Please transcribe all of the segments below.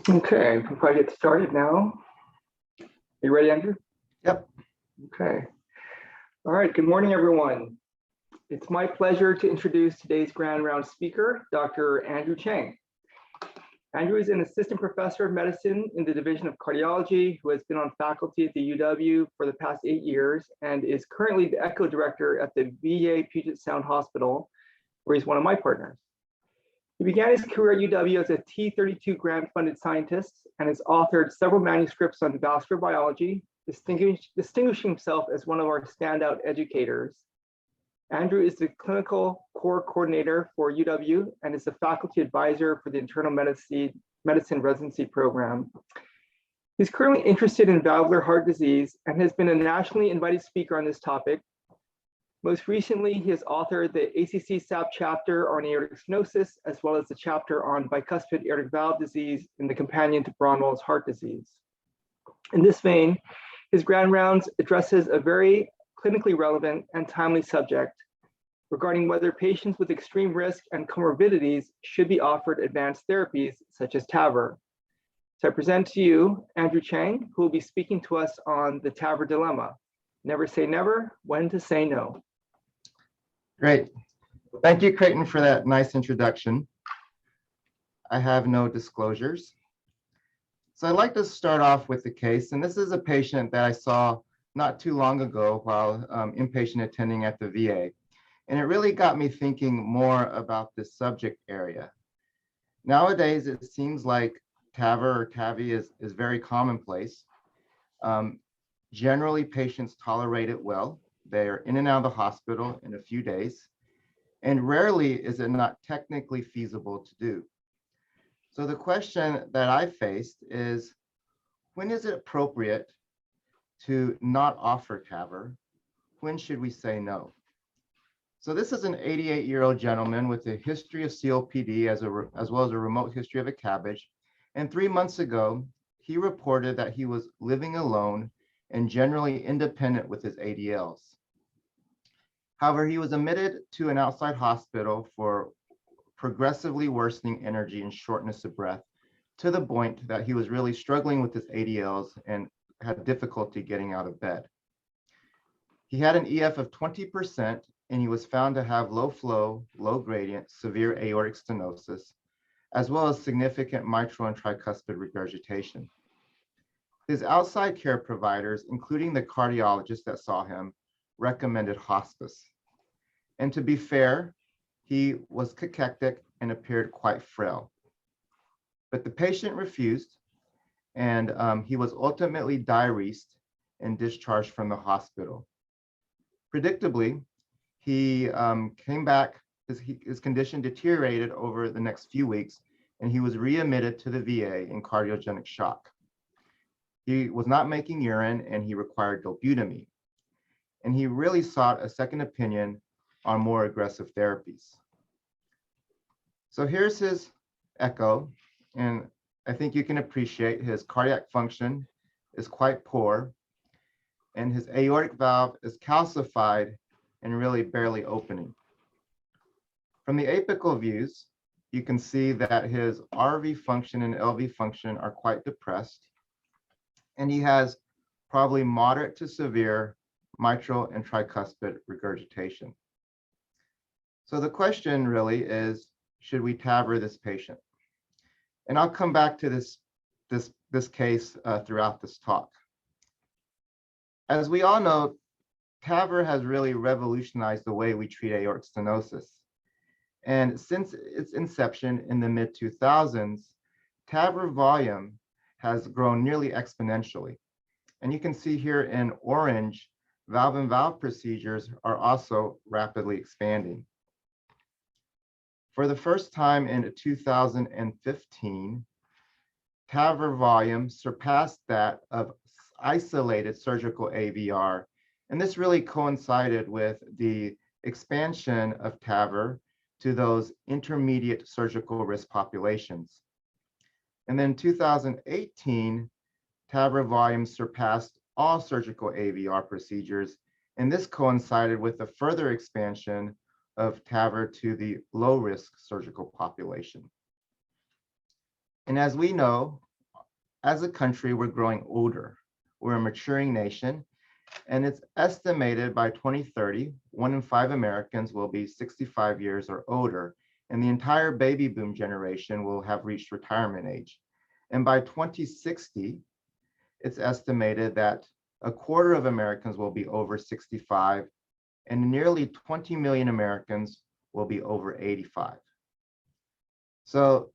Okay, we'll probably get started now. Are you ready, Andrew? Yep. Okay. All right, good morning, everyone. It's my pleasure to introduce today's Grand Round speaker, Dr. Andrew Cheng. Andrew is an assistant professor of medicine in the Division of Cardiology who has been on faculty at the UW for the past 8 years and is currently the echo director at the VA Puget Sound Hospital, where he's one of my partners. He began his career at UW as a T32 grant-funded scientist and has authored several manuscripts on vascular biology, distinguishing himself as one of our standout educators. Andrew is the clinical core coordinator for UW and is the faculty advisor for the internal medicine residency program. He's currently interested in valvular heart disease and has been a nationally invited speaker on this topic. Most recently, he has authored the ACC SAP chapter on aortic stenosis, as well as the chapter on bicuspid aortic valve disease in the companion to Bronwell's heart disease. In this vein, his Grand Rounds addresses a very clinically relevant and timely subject regarding whether patients with extreme risk and comorbidities should be offered advanced therapies such as Tavr. So I present to you Andrew Cheng, who will be speaking to us on the Tavr Dilemma. Never say never, when to say no. Great. Thank you, Creighton, for that nice introduction. I have no disclosures. So I'd like to start off with the case, and this is a patient that I saw not too long ago while inpatient attending at the VA. And it really got me thinking more about this subject area. Nowadays, it seems like Tavr or TAVI is very commonplace. Generally, patients tolerate it well. They are in and out of the hospital in a few days, and rarely is it not technically feasible to do. So the question that I faced is, when is it appropriate to not offer Tavr? When should we say no? So this is an 88-year-old gentleman with a history of COPD as well as a remote history of a CABG. And 3 months ago, he reported that he was living alone and generally independent with his ADLs. However, he was admitted to an outside hospital for progressively worsening energy and shortness of breath to the point that he was really struggling with his ADLs and had difficulty getting out of bed. He had an EF of 20%, and he was found to have low flow, low gradient, severe aortic stenosis, as well as significant mitral and tricuspid regurgitation. His outside care providers, including the cardiologist that saw him, recommended hospice. And to be fair, he was cachectic and appeared quite frail. But the patient refused, and he was ultimately diuresed and discharged from the hospital. Predictably, he came back, his condition deteriorated over the next few weeks, and he was readmitted to the VA in cardiogenic shock. He was not making urine, and he required dobutamine. And he really sought a second opinion on more aggressive therapies. So here's his echo, and I think you can appreciate his cardiac function is quite poor, and his aortic valve is calcified and really barely opening. From the apical views, you can see that his RV function and LV function are quite depressed, and he has probably moderate to severe mitral and tricuspid regurgitation. So the question really is, should we Tavr this patient? And I'll come back to this case throughout this talk. As we all know, Tavr has really revolutionized the way we treat aortic stenosis. And since its inception in the mid-2000s, Tavr volume has grown nearly exponentially. And you can see here in orange, valve-in-valve procedures are also rapidly expanding. For the first time in 2015, Tavr volume surpassed that of isolated surgical AVR. And this really coincided with the expansion of Tavr to those intermediate surgical risk populations. And then 2018, Tavr volume surpassed all surgical AVR procedures, and this coincided with the further expansion of Tavr to the low-risk surgical population. And as we know, as a country, we're growing older. We're a maturing nation, and it's estimated by 2030, 1 in 5 Americans will be 65 years or older, and the entire baby boom generation will have reached retirement age. And by 2060, it's estimated that a quarter of Americans will be over 65, and nearly 20 million Americans will be over 85. So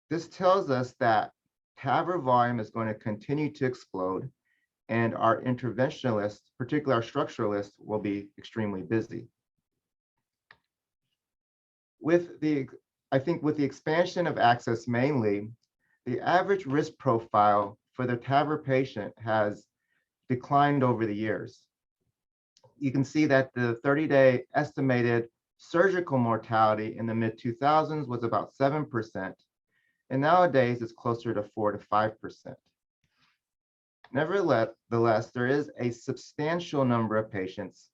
this tells us that TAVR volume is going to continue to explode, and our interventionalists, particularly our structuralists, will be extremely busy. I think with the expansion of access mainly, the average risk profile for the TAVR patient has declined over the years. You can see that the 30-day estimated surgical mortality in the mid-2000s was about 7%, and nowadays it's closer to 4 to 5%. Nevertheless, there is a substantial number of patients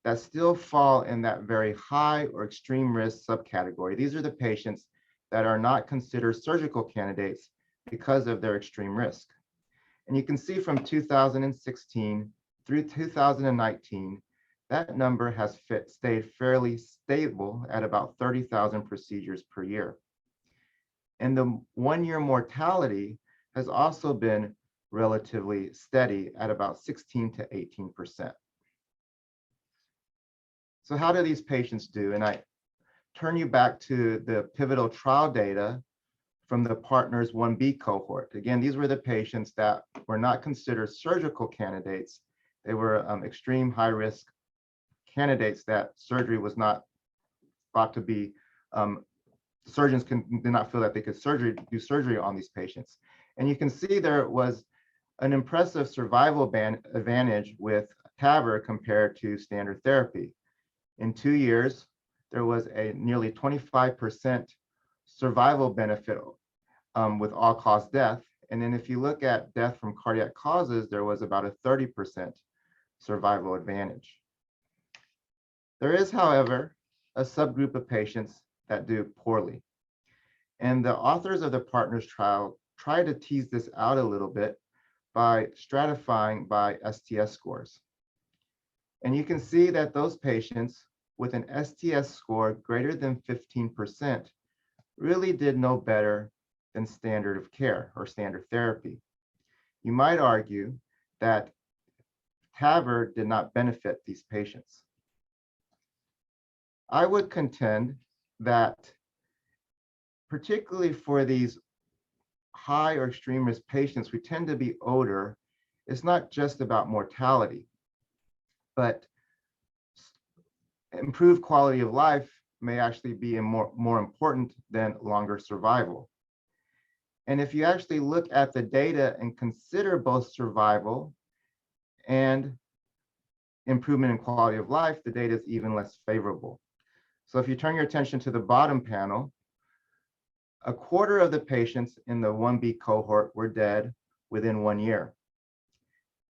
that still fall in that very high or extreme risk subcategory. These are the patients that are not considered surgical candidates because of their extreme risk. And you can see from 2016 through 2019, that number has stayed fairly stable at about 30,000 procedures per year. And the one-year mortality has also been relatively steady at about 16 to 18%. So how do these patients do? And I turn you back to the pivotal trial data from the Partners 1B cohort. Again, these were the patients that were not considered surgical candidates. They were extreme high risk candidates that surgery was not thought to be, surgeons did not feel that they could do surgery on these patients. And you can see there was an impressive survival advantage with TAVR compared to standard therapy. In 2 years, there was a nearly 25% survival benefit with all-cause death. And then if you look at death from cardiac causes, there was about a 30% survival advantage. There is, however, a subgroup of patients that do poorly. And the authors of the Partners trial try to tease this out a little bit by stratifying by STS scores. And you can see that those patients with an STS score greater than 15% really did no better than standard of care or standard therapy. You might argue that TAVR did not benefit these patients. I would contend that particularly for these high or extreme risk patients who tend to be older, it's not just about mortality, but improved quality of life may actually be more important than longer survival. And if you actually look at the data and consider both survival and improvement in quality of life, the data is even less favorable. So if you turn your attention to the bottom panel, a quarter of the patients in the 1B cohort were dead within 1 year.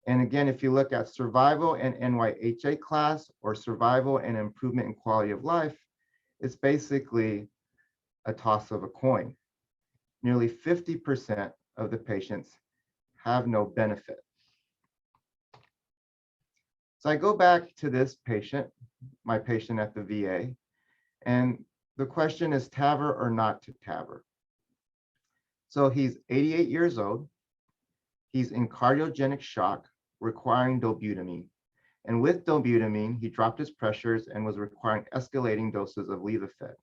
And again, if you look at survival and NYHA class or survival and improvement in quality of life, it's basically a toss of a coin. Nearly 50% of the patients have no benefit. So I go back to this patient, my patient at the VA, and the question is TAVR or not to TAVR. So he's 88 years old. He's in cardiogenic shock, requiring dobutamine. And with dobutamine, he dropped his pressures and was requiring escalating doses of Levophed.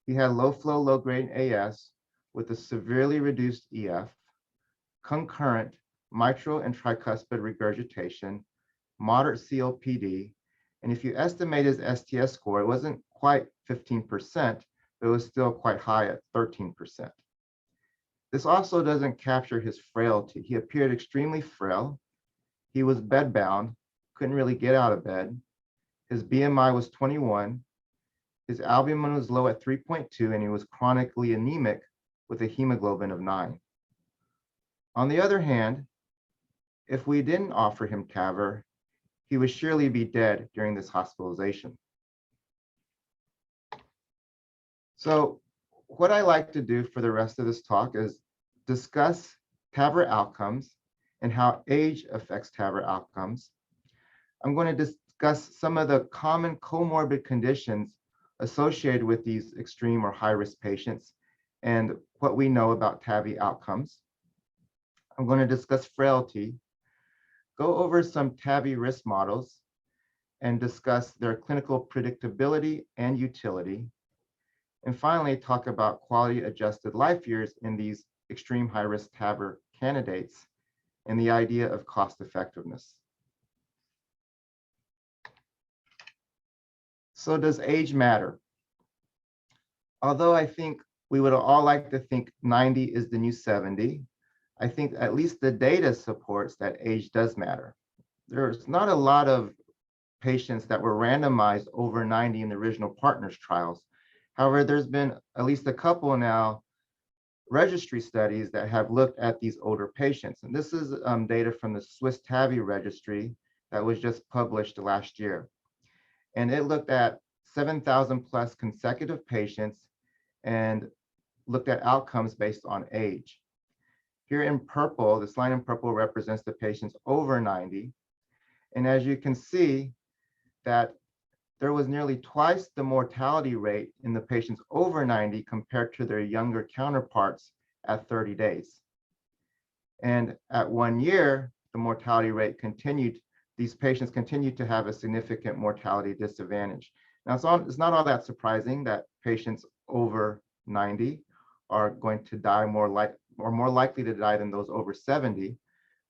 He had low flow, low grade AS with a severely reduced EF, concurrent mitral and tricuspid regurgitation, moderate COPD. And if you estimate his STS score, it wasn't quite 15%, but it was still quite high at 13%. This also doesn't capture his frailty. He appeared extremely frail. He was bedbound, couldn't really get out of bed. His BMI was 21. His albumin was low at 3.2, and he was chronically anemic with a hemoglobin of 9. On the other hand, if we didn't offer him TAVR, he would surely be dead during this hospitalization. So what I like to do for the rest of this talk is discuss TAVR outcomes and how age affects TAVR outcomes. I'm going to discuss some of the common comorbid conditions associated with these extreme or high-risk patients and what we know about TAVI outcomes. I'm going to discuss frailty, go over some TAVI risk models, and discuss their clinical predictability and utility. And finally, talk about quality adjusted life years in these extreme high-risk TAVR candidates and the idea of cost effectiveness. So does age matter? Although I think we would all like to think 90 is the new 70, I think at least the data supports that age does matter. There's not a lot of patients that were randomized over 90 in the original partners trials. However, there's been at least a couple now registry studies that have looked at these older patients. And this is data from the Swiss TAVI registry that was just published last year. And it looked at 7,000 plus consecutive patients and looked at outcomes based on age. Here in purple, this line in purple represents the patients over 90. And as you can see, that there was nearly twice the mortality rate in the patients over 90 compared to their younger counterparts at 30 days. And at 1 year, the mortality rate continued, these patients continued to have a significant mortality disadvantage. Now, it's not all that surprising that patients over 90 are going to die more likely to die than those over 70.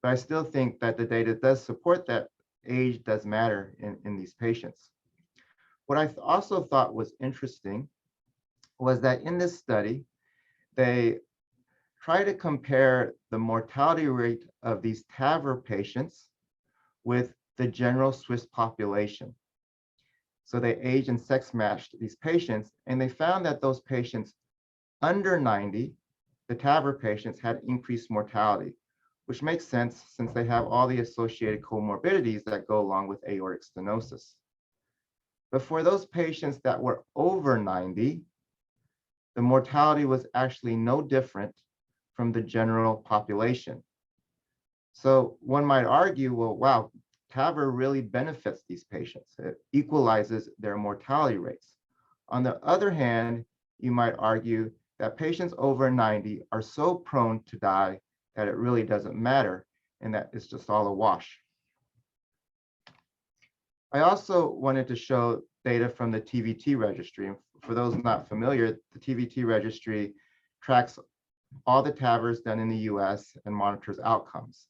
But I still think that the data does support that age does matter in these patients. What I also thought was interesting was that in this study, they try to compare the mortality rate of these TAVR patients with the general Swiss population. So they age and sex matched these patients, and they found that those patients under 90, the TAVR patients, had increased mortality, which makes sense since they have all the associated comorbidities that go along with aortic stenosis. But for those patients that were over 90, the mortality was actually no different from the general population. So one might argue, well, wow, TAVR really benefits these patients. It equalizes their mortality rates. On the other hand, you might argue that patients over 90 are so prone to die that it really doesn't matter and that it's just all a wash. I also wanted to show data from the Tvt Registry. For those not familiar, the Tvt Registry tracks all the TAVRs done in the US and monitors outcomes.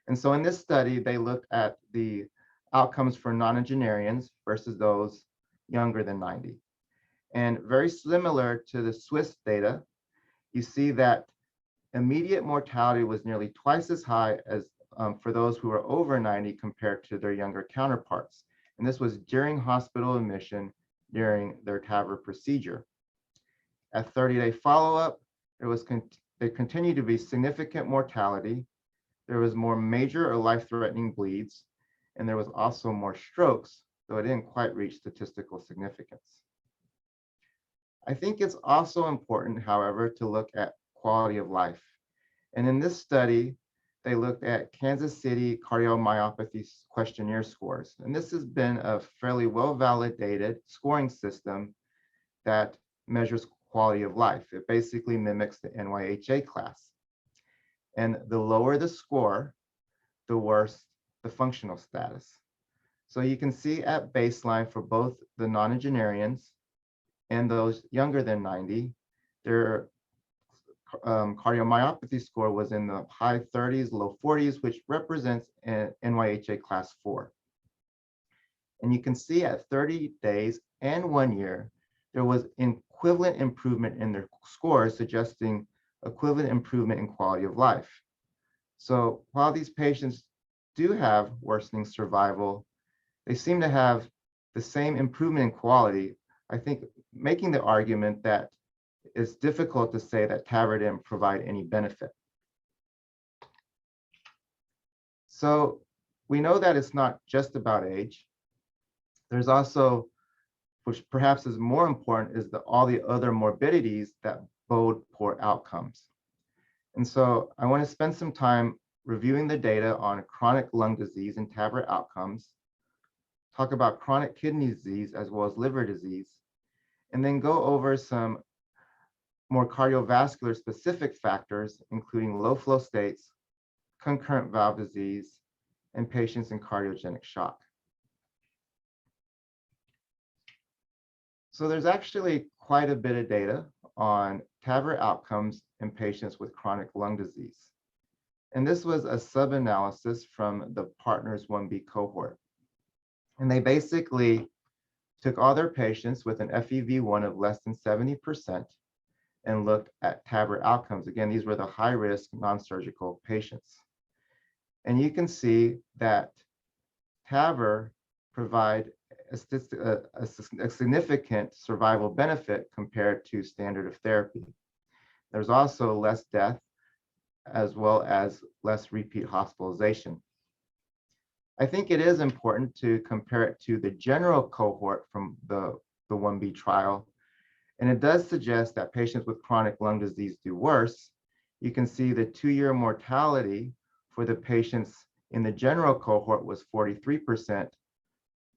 And so in this study, they looked at the outcomes for nonagenarians versus those younger than 90. And very similar to the Swiss data, you see that immediate mortality was nearly twice as high as for those who were over 90 compared to their younger counterparts. And this was during hospital admission during their TAVR procedure. At 30-day follow-up, there continued to be significant mortality. There was more major or life-threatening bleeds, and there was also more strokes, though it didn't quite reach statistical significance. I think it's also important, however, to look at quality of life. And in this study, they looked at Kansas City cardiomyopathy questionnaire scores. And this has been a fairly well-validated scoring system that measures quality of life. It basically mimics the NYHA class. And the lower the score, the worse the functional status. So you can see at baseline for both the nonagenarians and those younger than 90, their cardiomyopathy score was in the high 30s, low 40s, which represents an NYHA class 4. And you can see at 30 days and 1 year, there was equivalent improvement in their scores, suggesting equivalent improvement in quality of life. So while these patients do have worsening survival, they seem to have the same improvement in quality, I think, making the argument that it's difficult to say that TAVR didn't provide any benefit. So we know that it's not just about age. There's also, which perhaps is more important, is all the other morbidities that bode poor outcomes. And so I want to spend some time reviewing the data on chronic lung disease and TAVR outcomes, talk about chronic kidney disease as well as liver disease, and then go over some more cardiovascular specific factors, including low flow states, concurrent valve disease, and patients in cardiogenic shock. So there's actually quite a bit of data on TAVR outcomes in patients with chronic lung disease. And this was a sub-analysis from the Partners 1B cohort. And they basically took all their patients with an FEV1 of less than 70% and looked at TAVR outcomes. Again, these were the high-risk non-surgical patients. And you can see that TAVR provide a significant survival benefit compared to standard of therapy. There's also less death as well as less repeat hospitalization. I think it is important to compare it to the general cohort from the 1B trial. And it does suggest that patients with chronic lung disease do worse. You can see the 2-year mortality for the patients in the general cohort was 43%.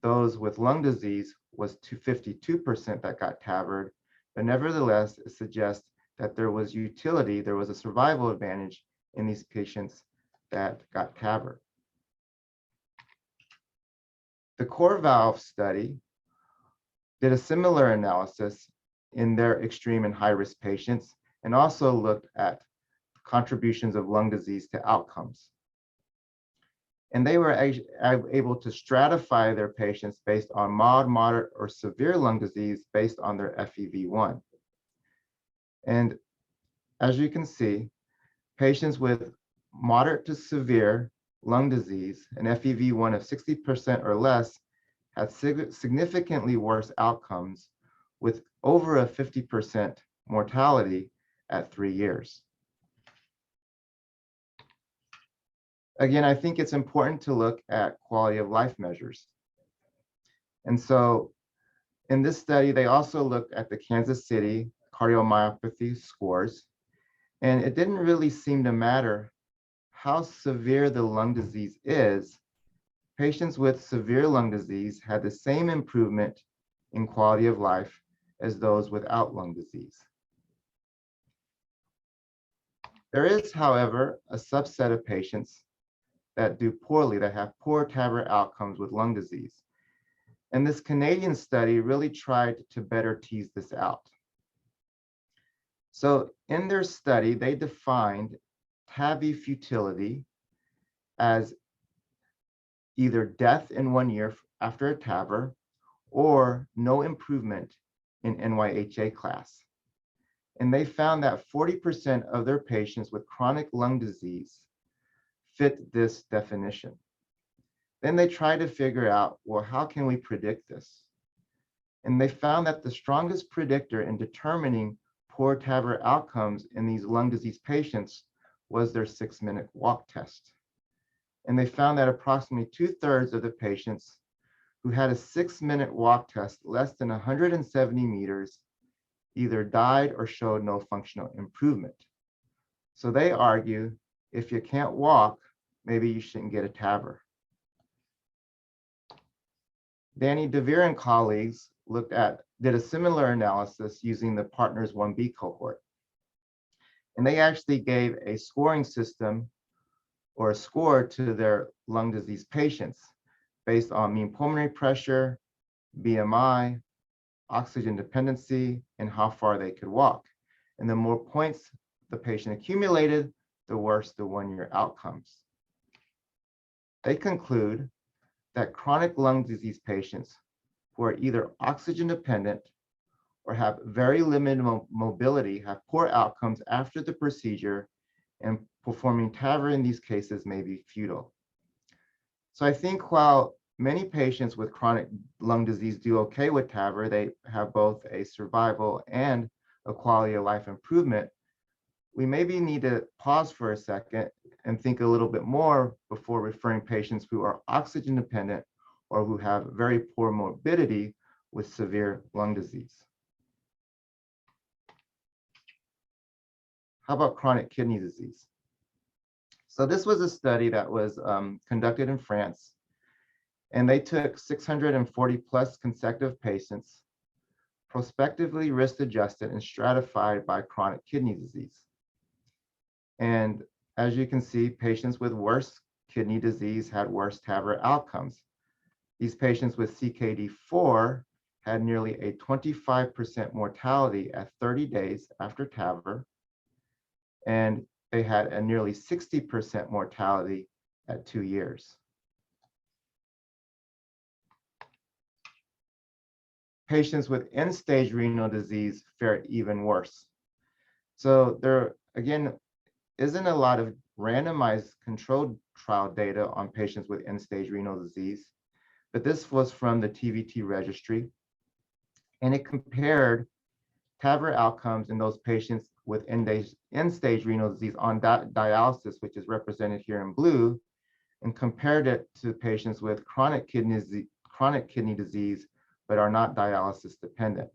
Those with lung disease was 52% that got TAVR'd, but nevertheless, it suggests that there was utility, there was a survival advantage in these patients that got TAVR. The core valve study did a similar analysis in their extreme and high-risk patients and also looked at contributions of lung disease to outcomes. And they were able to stratify their patients based on mild, moderate, or severe lung disease based on their FEV1. And as you can see, patients with moderate to severe lung disease, an FEV1 of 60% or less, had significantly worse outcomes with over a 50% mortality at 3 years. Again, I think it's important to look at quality of life measures. And so in this study, they also looked at the Kansas City cardiomyopathy scores, and it didn't really seem to matter how severe the lung disease is. Patients with severe lung disease had the same improvement in quality of life as those without lung disease. There is, however, a subset of patients that do poorly, that have poor TAVR outcomes with lung disease. And this Canadian study really tried to better tease this out. So in their study, they defined TAVI futility as either death in 1 year after a TAVR or no improvement in NYHA class. And they found that 40% of their patients with chronic lung disease fit this definition. Then they tried to figure out, well, how can we predict this? And they found that the strongest predictor in determining poor TAVR outcomes in these lung disease patients was their 6-minute walk test. And they found that approximately 2/3 of the patients who had a 6-minute walk test less than 170 meters either died or showed no functional improvement. So they argue, if you can't walk, maybe you shouldn't get a TAVR. Danny DeVere and colleagues did a similar analysis using the Partners 1B cohort. And they actually gave a scoring system or a score to their lung disease patients based on mean pulmonary pressure, BMI, oxygen dependency, and how far they could walk. And the more points the patient accumulated, the worse the 1-year outcomes. They conclude that chronic lung disease patients who are either oxygen dependent or have very limited mobility have poor outcomes after the procedure, and performing TAVR in these cases may be futile. So I think while many patients with chronic lung disease do okay with TAVR, they have both a survival and a quality of life improvement. We maybe need to pause for a second and think a little bit more before referring patients who are oxygen dependent or who have very poor morbidity with severe lung disease. How about chronic kidney disease? So this was a study that was conducted in France, and they took 640 plus consecutive patients, prospectively risk adjusted and stratified by chronic kidney disease. And as you can see, patients with worse kidney disease had worse TAVR outcomes. These patients with CKD4 had nearly a 25% mortality at 30 days after TAVR, and they had a nearly 60% mortality at 2 years. Patients with end-stage renal disease fared even worse. So there, again, isn't a lot of randomized controlled trial data on patients with end-stage renal disease, but this was from the Tvt Registry, and it compared TAVR outcomes in those patients with end-stage renal disease on dialysis, which is represented here in blue, and compared it to patients with chronic kidney disease, but are not dialysis dependent.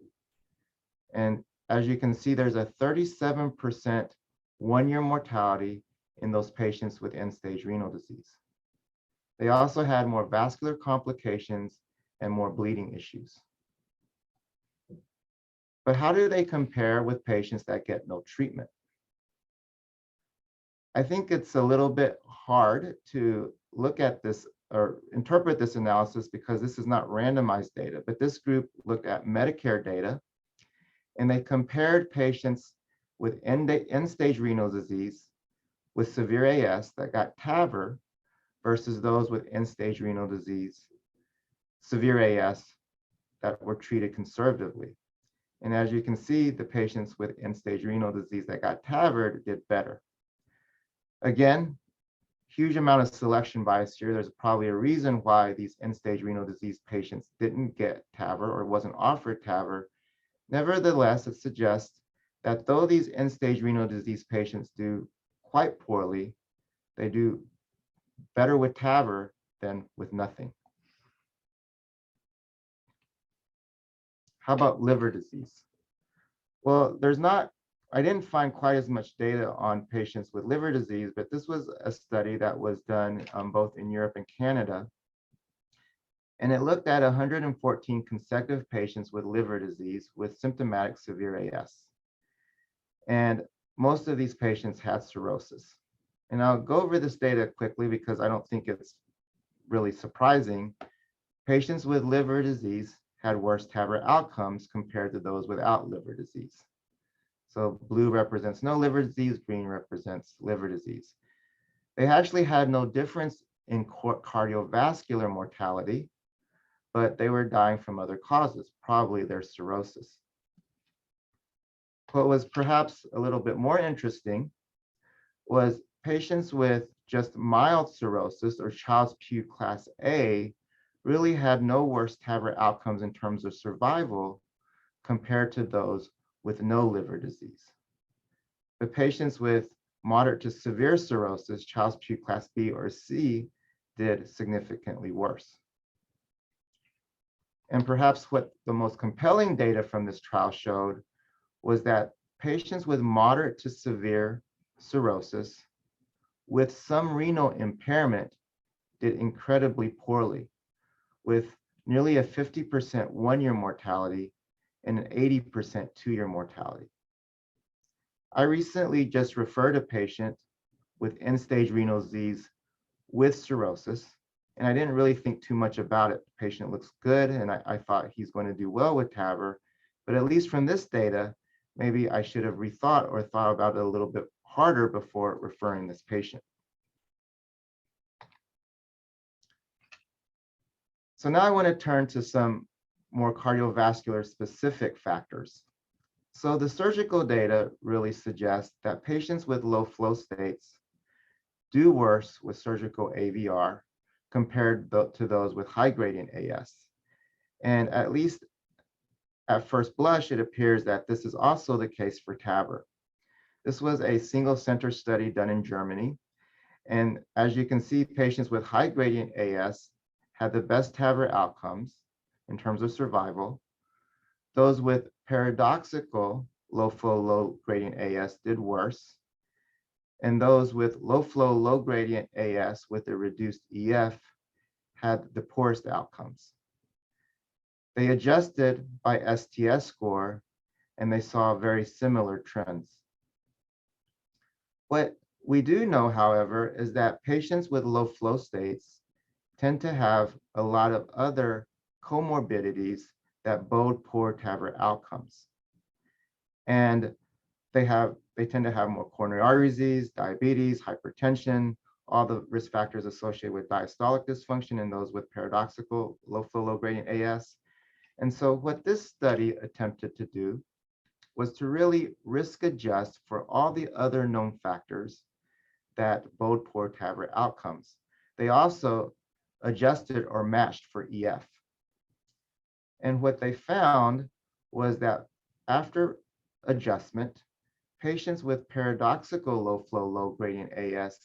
And as you can see, there's a 37% one-year mortality in those patients with end-stage renal disease. They also had more vascular complications and more bleeding issues. But how do they compare with patients that get no treatment? I think it's a little bit hard to look at this or interpret this analysis because this is not randomized data, but this group looked at Medicare data, and they compared patients with end-stage renal disease with severe AS that got TAVR versus those with end-stage renal disease, severe AS, that were treated conservatively. And as you can see, the patients with end-stage renal disease that got TAVR did better. Again, huge amount of selection bias here. There's probably a reason why these end-stage renal disease patients didn't get TAVR or wasn't offered TAVR. Nevertheless, it suggests that though these end-stage renal disease patients do quite poorly, they do better with TAVR than with nothing. How about liver disease? Well, I didn't find quite as much data on patients with liver disease, but this was a study that was done both in Europe and Canada. And it looked at 114 consecutive patients with liver disease with symptomatic severe AS. And most of these patients had cirrhosis. And I'll go over this data quickly because I don't think it's really surprising. Patients with liver disease had worse TAVR outcomes compared to those without liver disease. So blue represents no liver disease, green represents liver disease. They actually had no difference in cardiovascular mortality, but they were dying from other causes, probably their cirrhosis. What was perhaps a little bit more interesting was patients with just mild cirrhosis or Child-Pugh class A really had no worse TAVR outcomes in terms of survival compared to those with no liver disease. The patients with moderate to severe cirrhosis, Child-Pugh class B or C, did significantly worse. And perhaps what the most compelling data from this trial showed was that patients with moderate to severe cirrhosis with some renal impairment did incredibly poorly, with nearly a 50% one-year mortality and an 80% two-year mortality. I recently just referred a patient with end-stage renal disease with cirrhosis, and I didn't really think too much about it. The patient looks good, and I thought he's going to do well with TAVR, but at least from this data, maybe I should have rethought or thought about it a little bit harder before referring this patient. So now I want to turn to some more cardiovascular specific factors. So the surgical data really suggests that patients with low flow states do worse with surgical AVR compared to those with high gradient AS. And at least at first blush, it appears that this is also the case for TAVR. This was a single center study done in Germany. And as you can see, patients with high gradient AS had the best TAVR outcomes in terms of survival. Those with paradoxical low flow, low gradient AS did worse. and those with low flow, low gradient AS with a reduced EF had the poorest outcomes. They adjusted by STS score, and they saw very similar trends. What we do know, however, is that patients with low flow states tend to have a lot of other comorbidities that bode poor TAVR outcomes. And they tend to have more coronary artery disease, diabetes, hypertension, all the risk factors associated with diastolic dysfunction in those with paradoxical low flow, low gradient AS. And so what this study attempted to do was to really risk adjust for all the other known factors that bode poor TAVR outcomes. They also adjusted or matched for EF. And what they found was that after adjustment, patients with paradoxical low flow, low gradient AS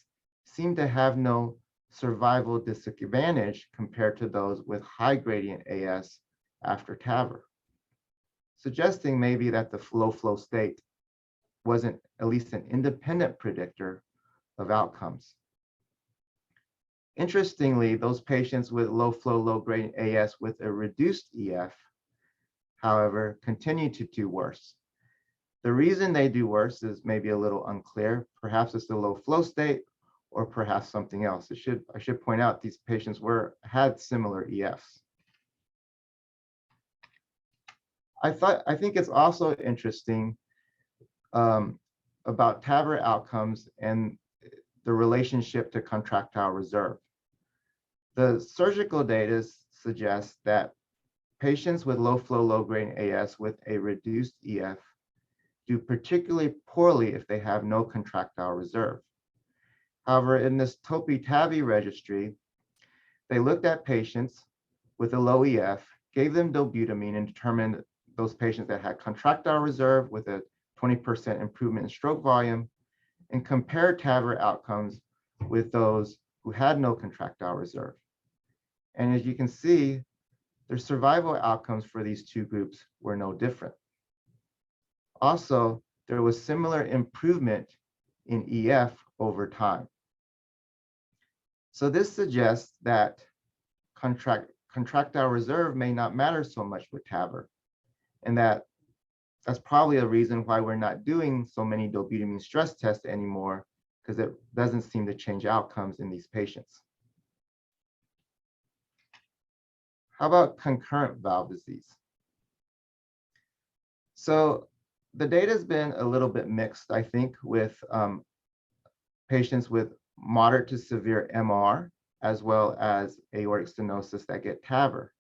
seem to have no survival disadvantage compared to those with high gradient AS after TAVR, suggesting maybe that the low flow state wasn't at least an independent predictor of outcomes. Interestingly, those patients with low flow, low gradient AS with a reduced EF, however, continue to do worse. The reason they do worse is maybe a little unclear. Perhaps it's the low flow state, or perhaps something else. I should point out these patients had similar EFs. I think it's also interesting about TAVR outcomes and the relationship to contractile reserve. The surgical data suggests that patients with low flow, low gradient AS with a reduced EF do particularly poorly if they have no contractile reserve. However, in this Tvt Registry, they looked at patients with a low EF, gave them dobutamine, and determined those patients that had contractile reserve with a 20% improvement in stroke volume, and compared TAVR outcomes with those who had no contractile reserve. And as you can see, their survival outcomes for these two groups were no different. Also, there was similar improvement in EF over time. So this suggests that contractile reserve may not matter so much with TAVR, and that's probably a reason why we're not doing so many dobutamine stress tests anymore, because it doesn't seem to change outcomes in these patients. How about concurrent valve disease? So the data has been a little bit mixed, I think, with patients with moderate to severe MR, as well as aortic stenosis that get TAVR.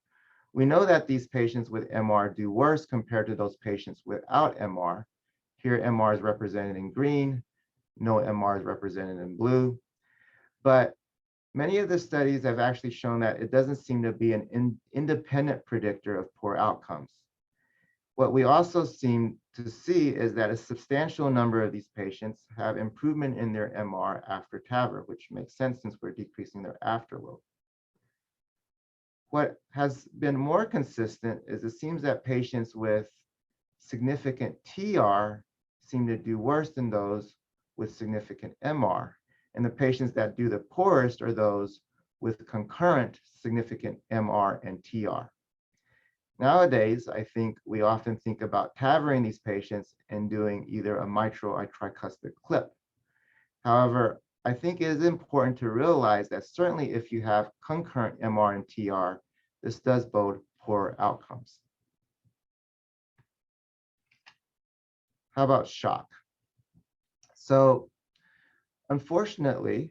We know that these patients with MR do worse compared to those patients without MR. Here, MR is represented in green, no MR is represented in blue. But many of the studies have actually shown that it doesn't seem to be an independent predictor of poor outcomes. What we also seem to see is that a substantial number of these patients have improvement in their MR after TAVR, which makes sense since we're decreasing their afterload. What has been more consistent is it seems that patients with significant TR seem to do worse than those with significant MR. And the patients that do the poorest are those with concurrent significant MR and TR. Nowadays, I think we often think about TAVRing these patients and doing either a mitral or tricuspid clip. However, I think it is important to realize that certainly if you have concurrent MR and TR, this does bode poor outcomes. How about shock? So unfortunately,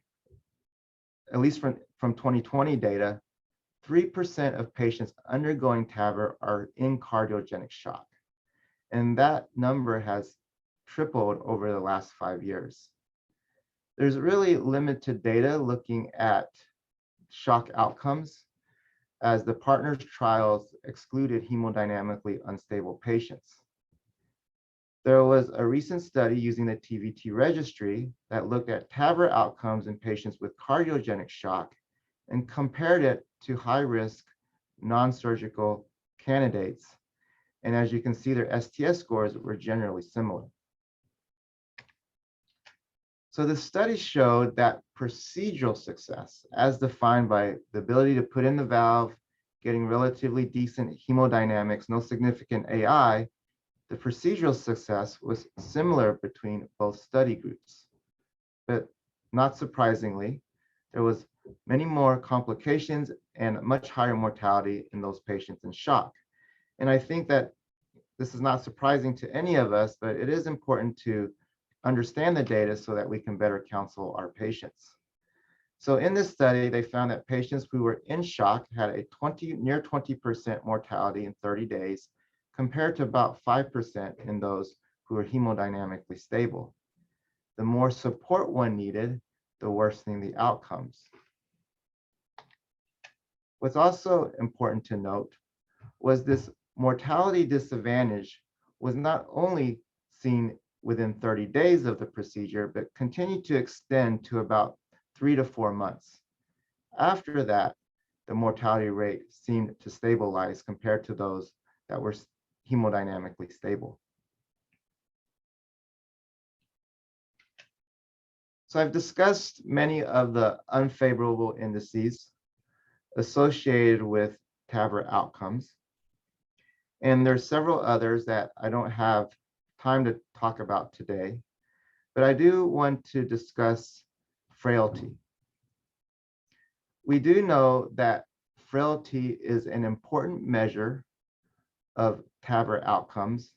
at least from 2020 data, 3% of patients undergoing TAVR are in cardiogenic shock. And that number has tripled over the last 5 years. There's really limited data looking at shock outcomes, as the partners trials excluded hemodynamically unstable patients. There was a recent study using the Tvt Registry that looked at TAVR outcomes in patients with cardiogenic shock and compared it to high-risk non-surgical candidates. And as you can see, their STS scores were generally similar. So the study showed that procedural success, as defined by the ability to put in the valve, getting relatively decent hemodynamics, no significant AI, the procedural success was similar between both study groups. But not surprisingly, there was many more complications and much higher mortality in those patients in shock. And I think that this is not surprising to any of us, but it is important to understand the data so that we can better counsel our patients. So in this study, they found that patients who were in shock had a near 20% mortality in 30 days, compared to about 5% in those who were hemodynamically stable. The more support one needed, the worsening the outcomes. What's also important to note was this mortality disadvantage was not only seen within 30 days of the procedure, but continued to extend to about 3 to 4 months. After that, the mortality rate seemed to stabilize compared to those that were hemodynamically stable. So I've discussed many of the unfavorable indices associated with TAVR outcomes. And there's several others that I don't have time to talk about today, but I do want to discuss frailty. We do know that frailty is an important measure of TAVR outcomes.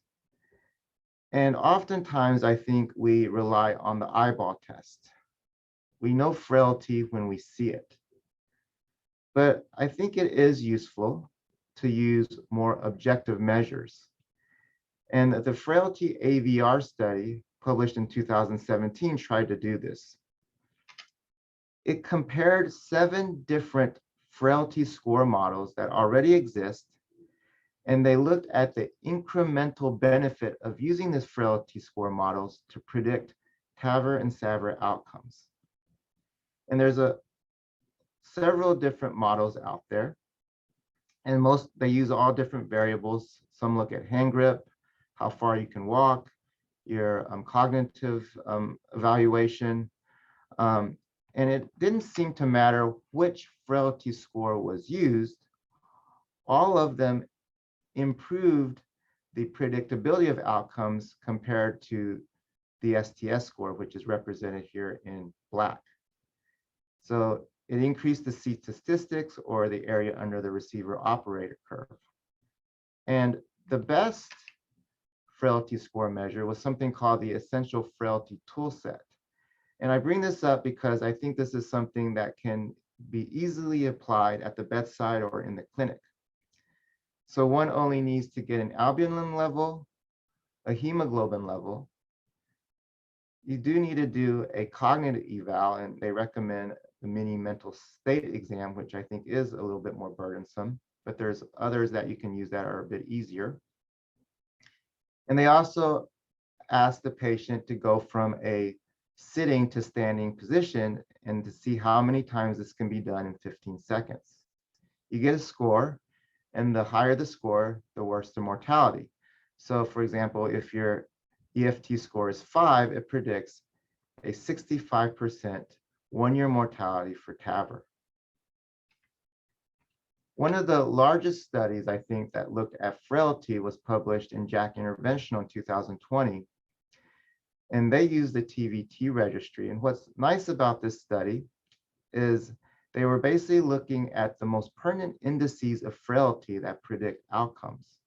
And oftentimes I think we rely on the eyeball test. We know frailty when we see it, but I think it is useful to use more objective measures. And the Frailty AVR study, published in 2017, tried to do this. It compared 7 different frailty score models that already exist, and they looked at the incremental benefit of using this frailty score models to predict TAVR and SAVR outcomes. And there's several different models out there, and they use all different variables. Some look at hand grip, how far you can walk, your cognitive evaluation. And it didn't seem to matter which frailty score was used. All of them improved the predictability of outcomes compared to the STS score, which is represented here in black. So it increased the seat statistics, or the area under the receiver operator curve. And the best frailty score measure was something called the Essential Frailty Toolset. And I bring this up because I think this is something that can be easily applied at the bedside or in the clinic. So one only needs to get an albumin level, a hemoglobin level. You do need to do a cognitive eval, and they recommend the mini mental state exam, which I think is a little bit more burdensome, but there's others that you can use that are a bit easier. And they also ask the patient to go from a sitting to standing position and to see how many times this can be done in 15 seconds. You get a score, and the higher the score, the worse the mortality. So for example, if your EFT score is 5, it predicts a 65% one-year mortality for TAVR. One of the largest studies, I think, that looked at frailty was published in JACC Interventional in 2020. And they used the Tvt Registry. And what's nice about this study is they were basically looking at the most pertinent indices of frailty that predict outcomes.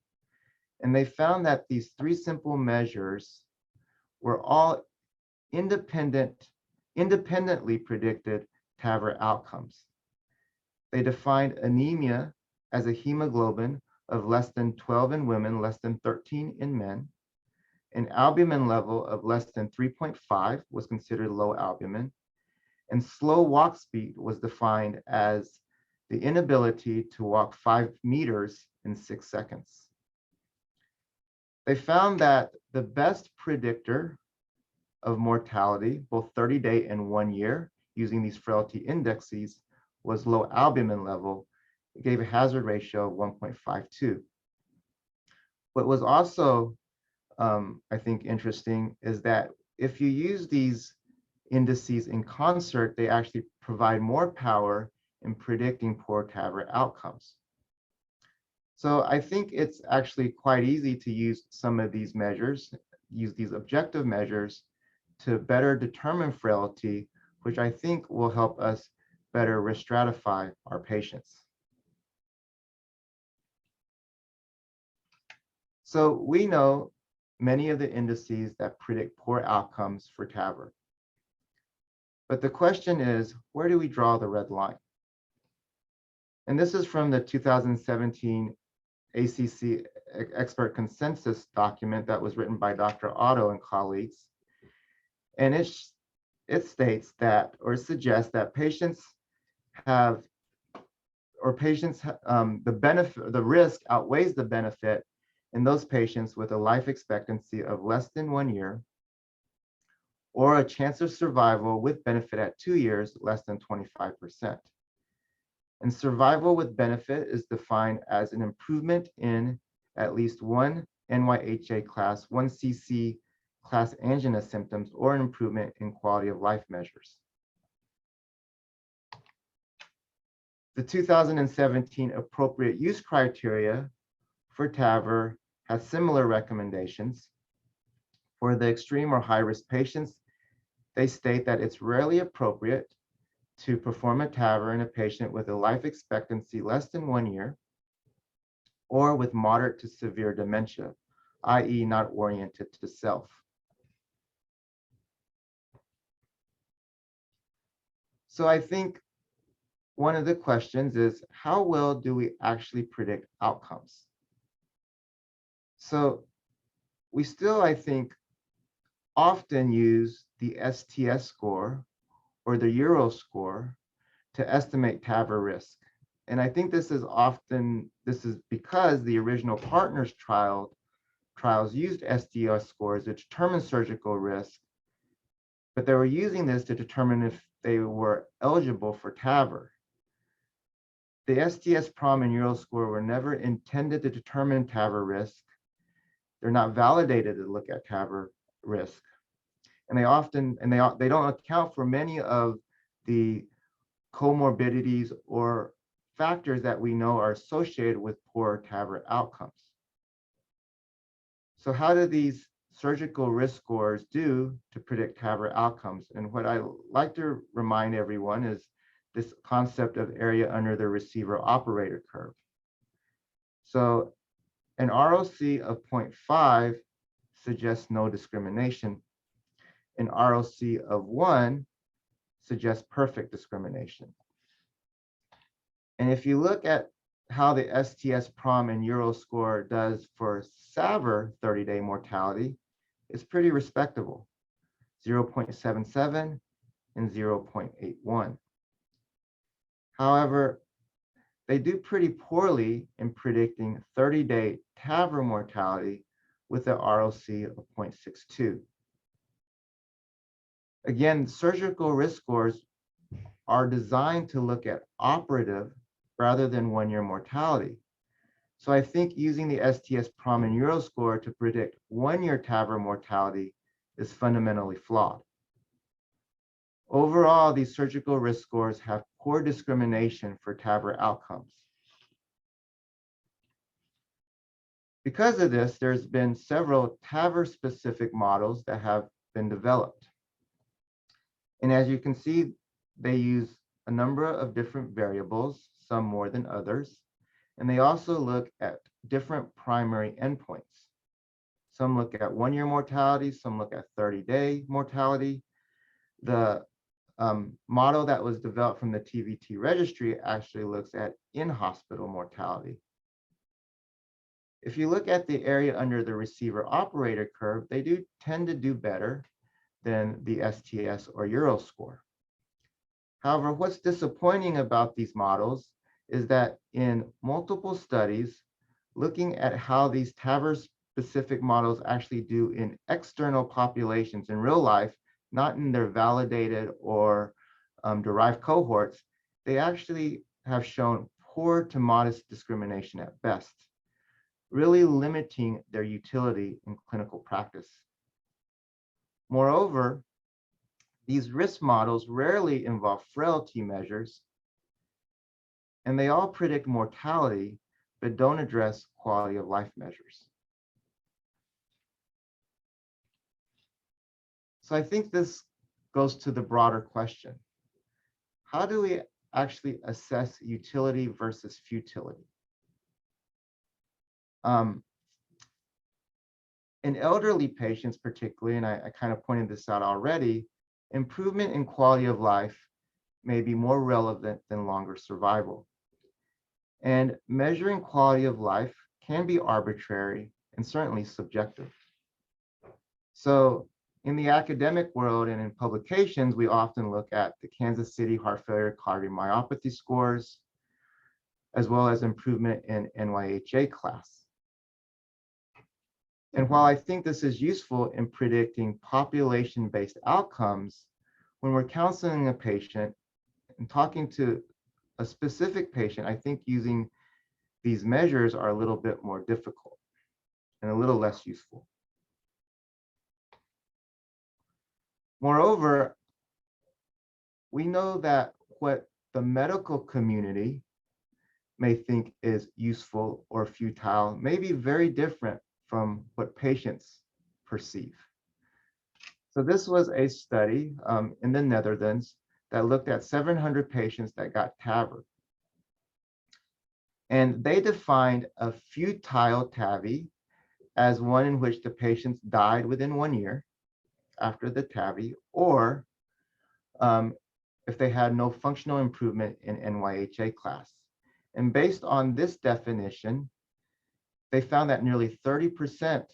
And they found that these 3 simple measures were all independently predicted TAVR outcomes. They defined anemia as a hemoglobin of less than 12 in women, less than 13 in men. An albumin level of less than 3.5 was considered low albumin. And slow walk speed was defined as the inability to walk 5 meters in 6 seconds. They found that the best predictor of mortality, both 30-day and 1 year, using these frailty indexes, was low albumin level. It gave a hazard ratio of 1.52. What was also, I think, interesting is that if you use these indices in concert, they actually provide more power in predicting poor TAVR outcomes. So I think it's actually quite easy to use some of these measures, use these objective measures to better determine frailty, which I think will help us better risk stratify our patients. So we know many of the indices that predict poor outcomes for TAVR. But the question is, where do we draw the red line? And this is from the 2017 ACC expert consensus document that was written by Dr. Otto and colleagues. And it states that, or suggests that patients have, the risk outweighs the benefit in those patients with a life expectancy of less than 1 year, or a chance of survival with benefit at 2 years less than 25%. And survival with benefit is defined as an improvement in at least one NYHA class 1cc class angina symptoms, or an improvement in quality of life measures. The 2017 appropriate use criteria for TAVR has similar recommendations. For the extreme or high-risk patients, they state that it's rarely appropriate to perform a TAVR in a patient with a life expectancy less than 1 year, or with moderate to severe dementia, i.e. not oriented to self. So I think one of the questions is, how well do we actually predict outcomes? So we still, I think, often use the STS score or the Euro score to estimate TAVR risk. And I think this is because the original partners trials used STS scores to determine surgical risk, but they were using this to determine if they were eligible for TAVR. The STS prom and Euro score were never intended to determine TAVR risk. They're not validated to look at TAVR risk. And they don't account for many of the comorbidities or factors that we know are associated with poor TAVR outcomes. So how do these surgical risk scores do to predict TAVR outcomes? And what I like to remind everyone is this concept of area under the receiver operator curve. So an ROC of 0.5 suggests no discrimination. An ROC of 1 suggests perfect discrimination. And if you look at how the STS prom and Euro score does for SAVR 30-day mortality, it's pretty respectable, 0.77 and 0.81. However, they do pretty poorly in predicting 30-day TAVR mortality with a ROC of 0.62. Again, surgical risk scores are designed to look at operative rather than 1-year mortality. So I think using the STS prom and Euro score to predict 1-year TAVR mortality is fundamentally flawed. Overall, these surgical risk scores have poor discrimination for TAVR outcomes. Because of this, there's been several TAVR-specific models that have been developed. And as you can see, they use a number of different variables, some more than others. And they also look at different primary endpoints. Some look at 1-year mortality, some look at 30-day mortality. The model that was developed from the Tvt Registry actually looks at in-hospital mortality. If you look at the area under the receiver operator curve, they do tend to do better than the STS or Euro score. However, what's disappointing about these models is that in multiple studies, looking at how these TAVR-specific models actually do in external populations in real life, not in their validated or derived cohorts, they actually have shown poor to modest discrimination at best, really limiting their utility in clinical practice. Moreover, these risk models rarely involve frailty measures, and they all predict mortality, but don't address quality of life measures. So I think this goes to the broader question. How do we actually assess utility versus futility? In elderly patients particularly, and I kind of pointed this out already, improvement in quality of life may be more relevant than longer survival. And measuring quality of life can be arbitrary and certainly subjective. So in the academic world and in publications, we often look at the Kansas City heart failure cardiomyopathy scores, as well as improvement in NYHA class. And while I think this is useful in predicting population-based outcomes, when we're counseling a patient and talking to a specific patient, I think using these measures are a little bit more difficult and a little less useful. Moreover, we know that what the medical community may think is useful or futile may be very different from what patients perceive. So this was a study in the Netherlands that looked at 700 patients that got Tavr. And they defined a futile TAVI as one in which the patients died within 1 year after the TAVI, or if they had no functional improvement in NYHA class. And based on this definition, they found that nearly 30%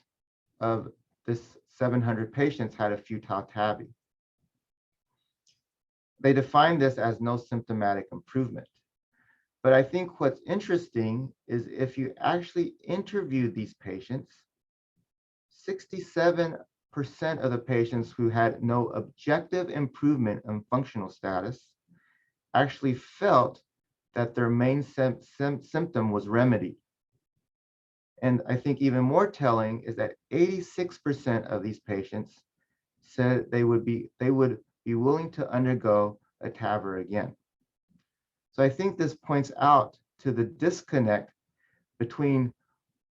of this 700 patients had a futile TAVI. They defined this as no symptomatic improvement. But I think what's interesting is if you actually interviewed these patients, 67% of the patients who had no objective improvement in functional status actually felt that their main symptom was remedied. And I think even more telling is that 86% of these patients said they would be willing to undergo a TAVR again. So I think this points out to the disconnect between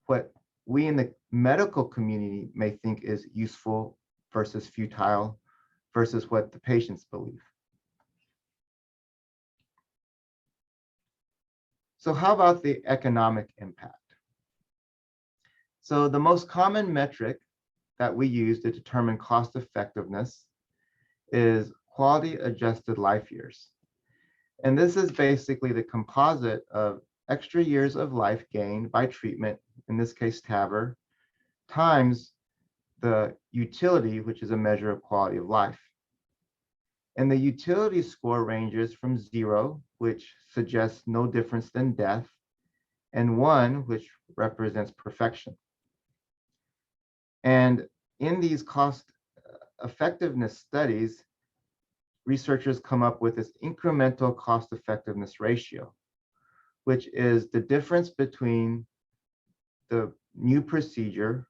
what we in the medical community may think is useful versus futile versus what the patients believe. So how about the economic impact? So the most common metric that we use to determine cost effectiveness is quality adjusted life years. And this is basically the composite of extra years of life gained by treatment, in this case TAVR, times the utility, which is a measure of quality of life. And the utility score ranges from 0, which suggests no difference than death, and 1, which represents perfection. And in these cost effectiveness studies, researchers come up with this incremental cost effectiveness ratio, which is the difference between the new procedure,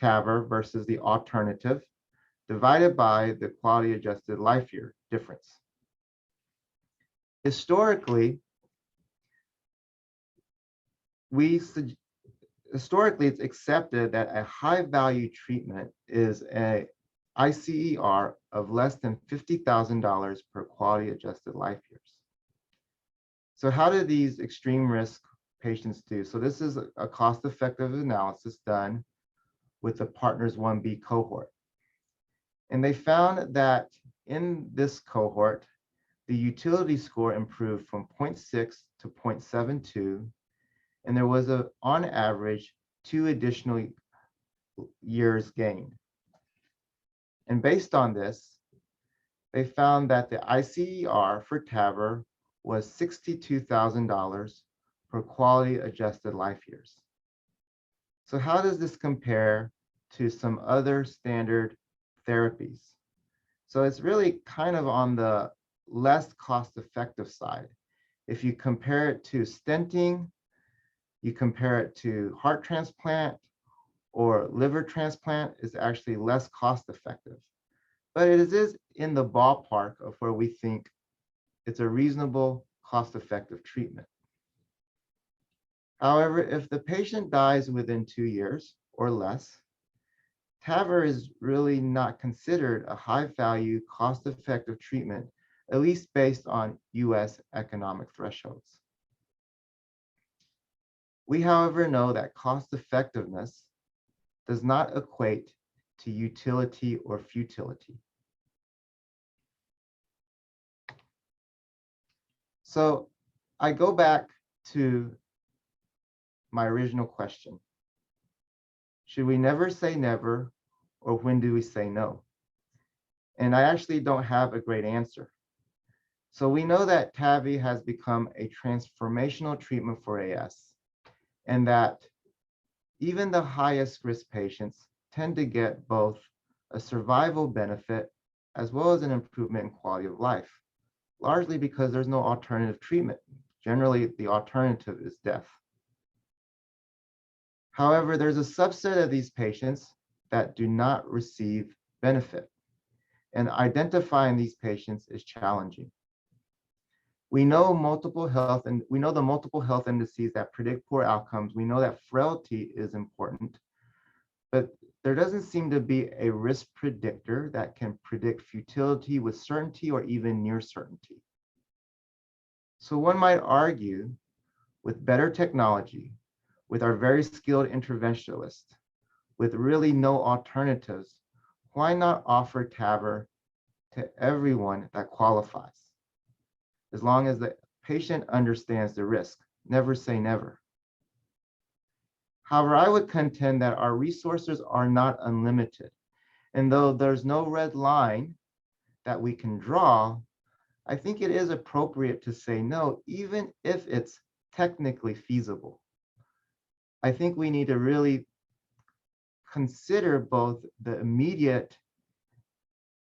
TAVR, versus the alternative, divided by the quality adjusted life year difference. Historically, it's accepted that a high value treatment is a ICER of less than $50,000 per quality adjusted life years. So how do these extreme risk patients do? So this is a cost-effective analysis done with the Partners 1B cohort. And they found that in this cohort, the utility score improved from 0.6 to 0.72, and there was on average 2 additional years gained. And based on this, they found that the ICER for TAVR was $62,000 per quality adjusted life years. So how does this compare to some other standard therapies? So it's really kind of on the less cost-effective side. If you compare it to stenting, you compare it to heart transplant or liver transplant, is actually less cost-effective. but it is in the ballpark of where we think it's a reasonable, cost-effective treatment. However, if the patient dies within 2 years or less, Tavr is really not considered a high-value, cost-effective treatment, at least based on US economic thresholds. We, however, know that cost-effectiveness does not equate to utility or futility. So I go back to my original question. Should we never say never, or when do we say no? And I actually don't have a great answer. So we know that TAVI has become a transformational treatment for AS, and that even the highest risk patients tend to get both a survival benefit as well as an improvement in quality of life, largely because there's no alternative treatment. Generally, the alternative is death. However, there's a subset of these patients that do not receive benefit, and identifying these patients is challenging. We know the multiple health indices that predict poor outcomes. We know that frailty is important, but there doesn't seem to be a risk predictor that can predict futility with certainty or even near certainty. So one might argue, with better technology, with our very skilled interventionalists, with really no alternatives, why not offer TAVR to everyone that qualifies? As long as the patient understands the risk. Never say never. However, I would contend that our resources are not unlimited. And though there's no red line that we can draw, I think it is appropriate to say no, even if it's technically feasible. I think we need to really consider both the immediate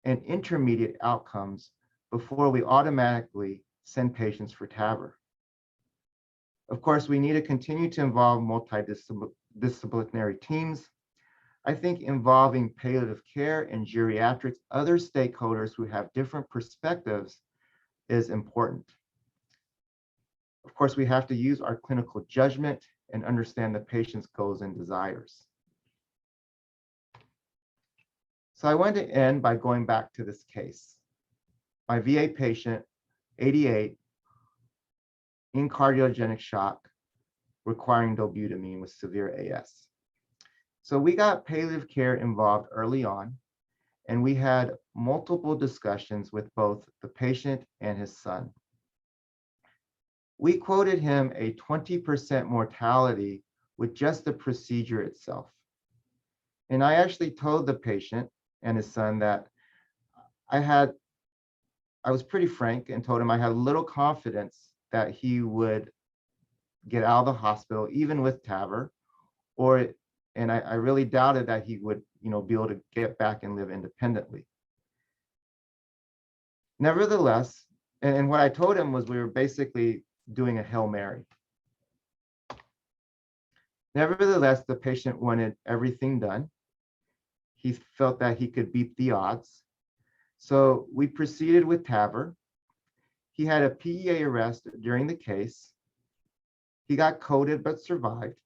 and intermediate outcomes before we automatically send patients for TAVR. Of course, we need to continue to involve multidisciplinary teams. I think involving palliative care and geriatrics, other stakeholders who have different perspectives, is important. Of course, we have to use our clinical judgment and understand the patient's goals and desires. So I want to end by going back to this case. My VA patient, 88, in cardiogenic shock, requiring dobutamine with severe AS. So we got palliative care involved early on, and we had multiple discussions with both the patient and his son. We quoted him a 20% mortality with just the procedure itself. And I actually told the patient and his son that I was pretty frank and told him I had little confidence that he would get out of the hospital, even with TAVR, and I really doubted that he would, be able to get back and live independently. Nevertheless, and what I told him was we were basically doing a Hail Mary. Nevertheless, the patient wanted everything done. He felt that he could beat the odds. So we proceeded with TAVR. He had a PEA arrest during the case. He got coded but survived,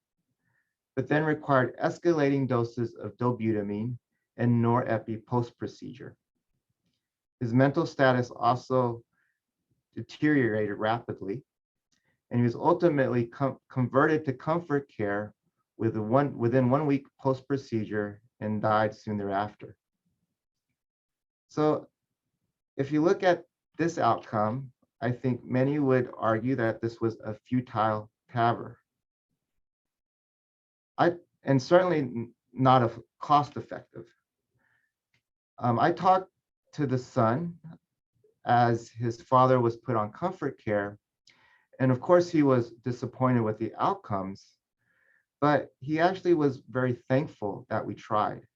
but then required escalating doses of dobutamine and norepi post-procedure. His mental status also deteriorated rapidly, and he was ultimately converted to comfort care within 1 week post-procedure and died soon thereafter. So if you look at this outcome, I think many would argue that this was a futile TAVR. And certainly not a cost-effective. I talked to the son as his father was put on comfort care, and of course he was disappointed with the outcomes, but he actually was very thankful that we tried.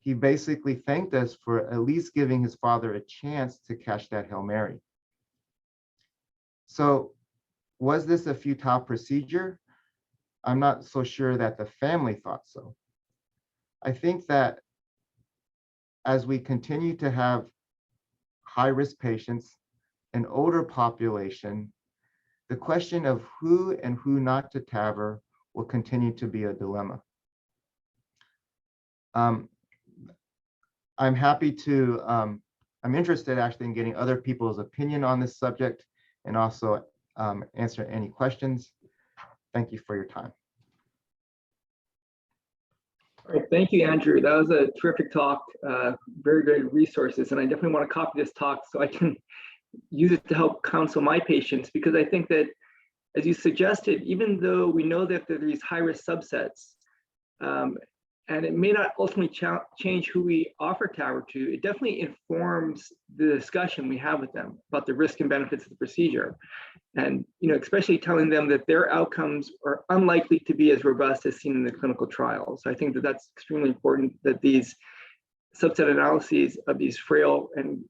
He basically thanked us for at least giving his father a chance to catch that Hail Mary. So was this a futile procedure? I'm not so sure that the family thought so. I think that as we continue to have high-risk patients, an older population, the question of who and who not to TAVR will continue to be a dilemma. I'm happy to, I'm interested actually in getting other people's opinion on this subject and also answer any questions. Thank you for your time. All right, thank you, Andrew. That was a terrific talk, very good resources. And I definitely want to copy this talk so I can use it to help counsel my patients, because I think that, as you suggested, even though we know that there are these high-risk subsets, and it may not ultimately change who we offer TAVR to, it definitely informs the discussion we have with them about the risk and benefits of the procedure. And especially telling them that their outcomes are unlikely to be as robust as seen in the clinical trials. So I think that that's extremely important, that these subset analyses of these frail and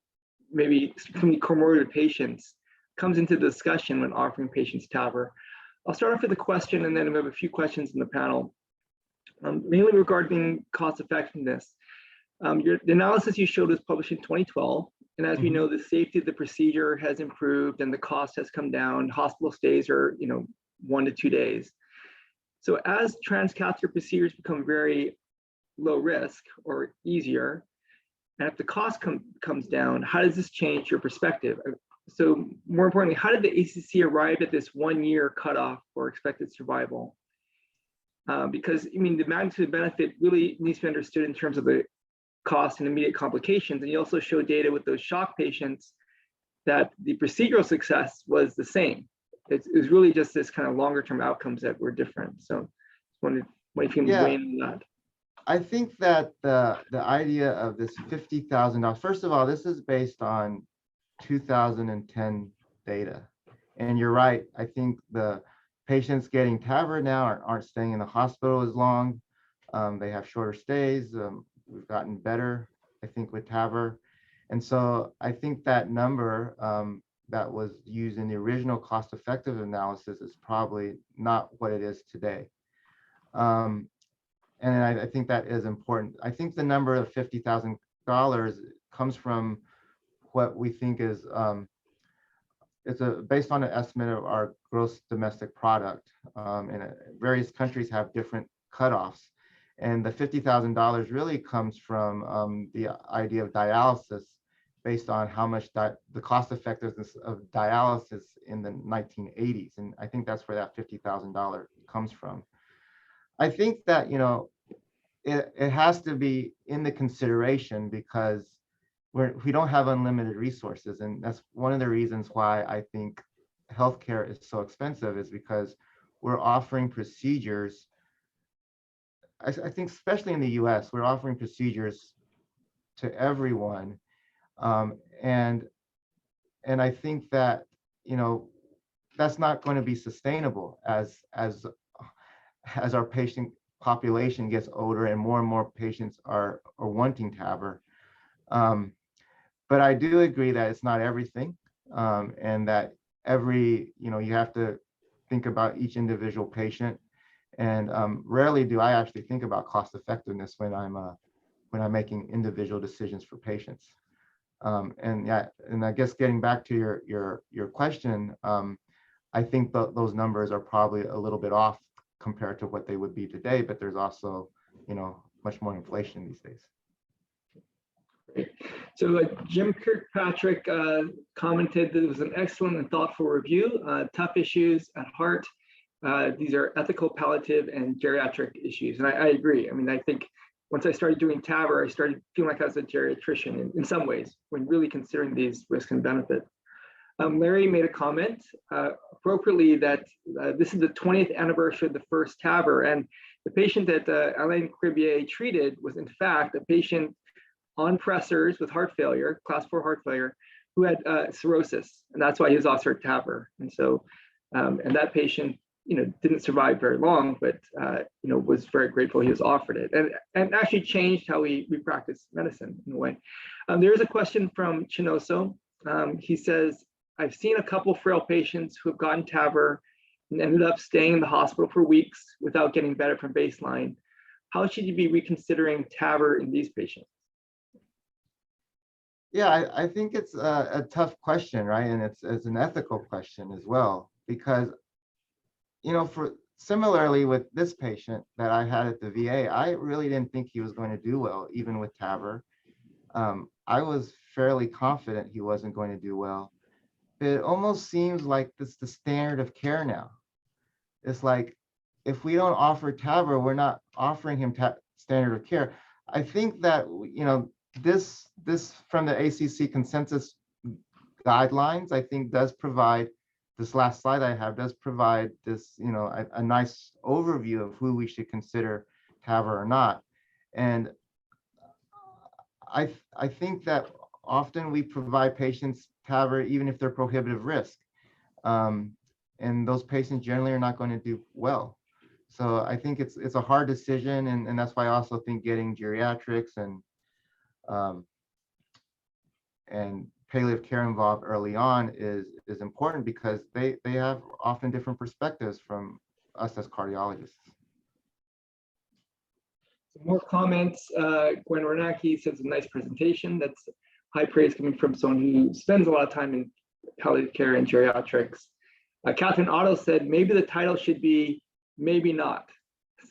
maybe extremely comorbid patients comes into the discussion when offering patients TAVR. I'll start off with a question, and then we have a few questions in the panel, mainly regarding cost effectiveness. The analysis you showed was published in 2012. And as we know, the safety of the procedure has improved and the cost has come down. Hospital stays are 1 to 2 days. So as transcatheter procedures become very low risk or easier, and if the cost comes down, how does this change your perspective? So more importantly, how did the ACC arrive at this 1 year cutoff for expected survival? Because the magnitude of benefit really needs to be understood in terms of the cost and immediate complications. And you also show data with those shock patients that the procedural success was the same. It was really just this kind of longer term outcomes that were different. So just wondered what you can weigh in on that. I think that the idea of this $50,000, first of all, this is based on 2010 data. And you're right, I think the patients getting TAVR now aren't staying in the hospital as long. They have shorter stays. We've gotten better, I think, with TAVR. And so I think that number that was used in the original cost-effective analysis is probably not what it is today. And I think that is important. I think the number of $50,000 comes from what we think is, it's based on an estimate of our gross domestic product. And various countries have different cutoffs. And the $50,000 really comes from the idea of dialysis based on how much the cost effectiveness of dialysis in the 1980s. And I think that's where that $50,000 comes from. I think that, it has to be in the consideration because we don't have unlimited resources. And that's one of the reasons why I think healthcare is so expensive, is because we're offering procedures. I think especially in the US, we're offering procedures to everyone. And I think that, that's not going to be sustainable as our patient population gets older and more patients are wanting TAVR. But I do agree that it's not everything, and that you have to think about each individual patient. And rarely do I actually think about cost effectiveness when I'm making individual decisions for patients. And I guess getting back to your question, I think those numbers are probably a little bit off compared to what they would be today, but there's also, much more inflation these days. Great. So Jim Kirkpatrick commented that it was an excellent and thoughtful review, tough issues at heart. These are ethical, palliative, and geriatric issues. And I agree. I think once I started doing TAVR, I started feeling like I was a geriatrician in some ways when really considering these risks and benefits. Larry made a comment appropriately that this is the 20th anniversary of the first TAVR, and the patient that Alain Cribier treated was in fact a patient on pressors with heart failure, class 4 heart failure, who had cirrhosis, and that's why he was offered TAVR. And so, and that patient, didn't survive very long, but was very grateful he was offered it, and actually changed how we practice medicine in a way. There is a question from Chinoso. He says, I've seen a couple frail patients who have gotten TAVR and ended up staying in the hospital for weeks without getting better from baseline. How should you be reconsidering TAVR in these patients? Yeah, I think it's a tough question, right? And it's an ethical question as well, because, for similarly with this patient that I had at the VA, I really didn't think he was going to do well, even with Tavr. I was fairly confident he wasn't going to do well. It almost seems like this the standard of care now. It's like, if we don't offer Tavr, we're not offering him standard of care. I think that, this from the ACC consensus guidelines, I think does provide, this last slide I have does provide this, a nice overview of who we should consider Tavr or not. And I think that often we provide patients Tavr even if they're prohibitive risk. And those patients generally are not going to do well. So I think it's a hard decision, and that's why I also think getting geriatrics and palliative care involved early on is important, because they have often different perspectives from us as cardiologists. Some more comments. Gwen Renacki says a nice presentation. That's high praise coming from someone who spends a lot of time in palliative care and geriatrics. Catherine Otto said maybe the title should be maybe not.